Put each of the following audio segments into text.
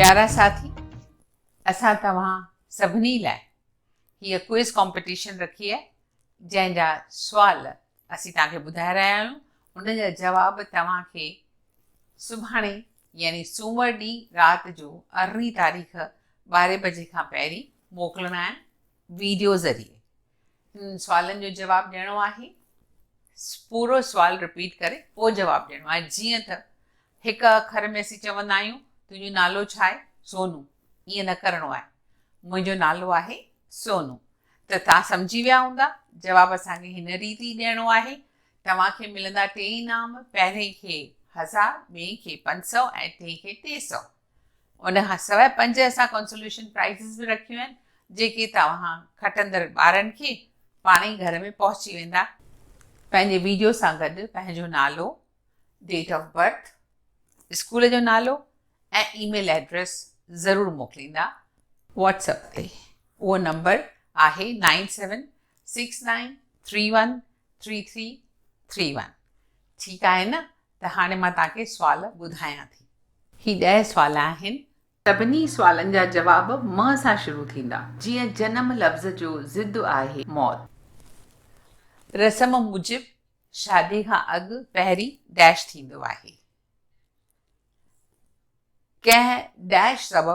प्यारा साथी, असां तव्हां सभिनी लाइ हीअ क्विज़ कॉम्पिटिशन रखी आहे जंहिंजा सुवाल असीं तव्हांखे ॿुधाए रहिया आहियूं। उन जा जवाब तव्हांखे सुभाणे यानी सूमर ॾींहुं राति जो 18 तारीख़ 12 बजे खां पहिरीं मोकिलिणा आहिनि वीडियो ज़रिए। हिन सुवालनि जो जवाबु ॾियणो आहे, पूरो सुवालु रिपीट करे पोइ जवाबु ॾियणो आहे। जीअं त हिकु अखर में असीं चवंदा आहियूं तुंहिंजो नालो छा आहे? सोनू। ईअं न करिणो आहे, मुंहिंजो नालो आहे सोनू। त तव्हां सम्झी विया हूंदा। जवाबु असांखे हिन रीति ॾियणो आहे। तव्हांखे मिलंदा 3 इनाम, पहिरें खे 1000, ॿिए खे 500 ऐं टे खे 300। उन खां सवाइ 5 असां कंसोलेशन प्राइज़िस बि रखियूं आहिनि जेके तव्हां खटंदड़ ॿारनि खे पाण ई घर में पहुची वेंदा। पंहिंजे वीडियो सां गॾु पंहिंजो नालो, डेट ऑफ बर्थ, स्कूल जो नालो ऐं ईमेल एड्रेस ज़रूरु मोकिलींदा व्हाट्सएप ते। उहो नंबर आहे 9769313331। ठीकु आहे न? त हाणे मां तव्हांखे सुवाल ॿुधायां थी। ही 10 सुवाल आहिनि। सभिनी सुवालनि जा जवाब म सां शुरू थींदा। जीअं जनम लफ़्ज़ जो ज़िद आहे मौत। रस्म मूजिबि शादी खां अॻु पहिरीं डैश थींदो आहे। कंहिं डैश सबबु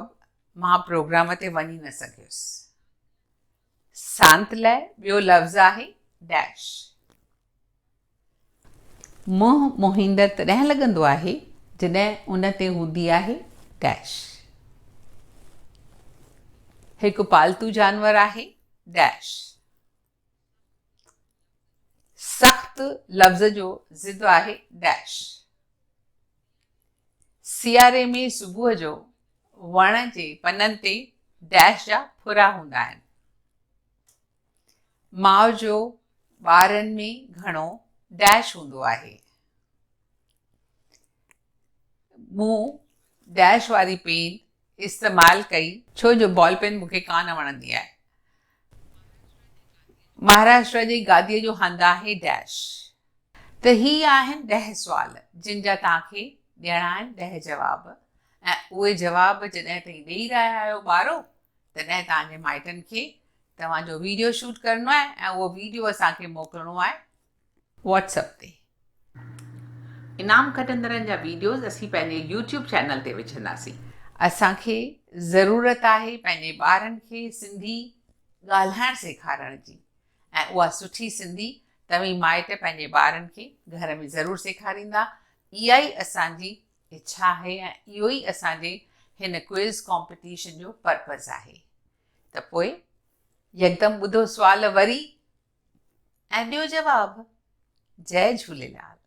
मां प्रोग्राम ते वञी न सघियुसि। सांत लाइ ॿियो लफ़्ज़ आहे डैश। मुंहुं मोहींदड़ तॾहिं लॻंदो आहे जॾहिं उन ते हूंदी आहे डैश। हिकु पालतू जानवर आहे डैश। सख़्त लफ़्ज़ जो ज़िद आहे डैश। सियारे में सुबुह जो वण जे पननि ते डैश जा फुरा हूंदा आहिनि। माउ जो ॿारनि में घणो डैश हूंदो आहे। मूं डैश वारी पेन इस्तेमालु कई छो जो बॉल पेन मूंखे कान वणंदी आहे। महाराष्ट्र जे गादीअ जो हंधु आहे डैश। त ही आहिनि 10 सुवाल जिन जा तव्हांखे ॾियणा आहिनि 10 जवाब। ऐं उहे जवाब जॾहिं ताईं ॾेई रहिया आहियो ॿारो, तॾहिं तव्हांजे माइटनि खे तव्हांजो वीडियो शूट करिणो आहे ऐं उहो वीडियो असांखे मोकिलिणो आहे व्हाट्सएप ते। इनाम खटंदड़नि जा वीडियोज़ असीं पंहिंजे यूट्यूब चैनल ते विझंदासीं। असांखे ज़रूरत आहे पंहिंजे ॿारनि खे सिंधी ॻाल्हाइणु सेखारण जी, ऐं उहा सुठी सिंधी तव्हीं माइट पंहिंजे ॿारनि खे घर में ज़रूरु सेखारींदा। इहा ई असांजी इच्छा आहे ऐं इहो ई असांजे हिन क्विज़ कॉम्पिटिशन जो पर्पज़ आहे। त पोइ यकदमि ॿुधो सुवाल वरी ऐं ॾियो जवाबु। जय झूलेलाल।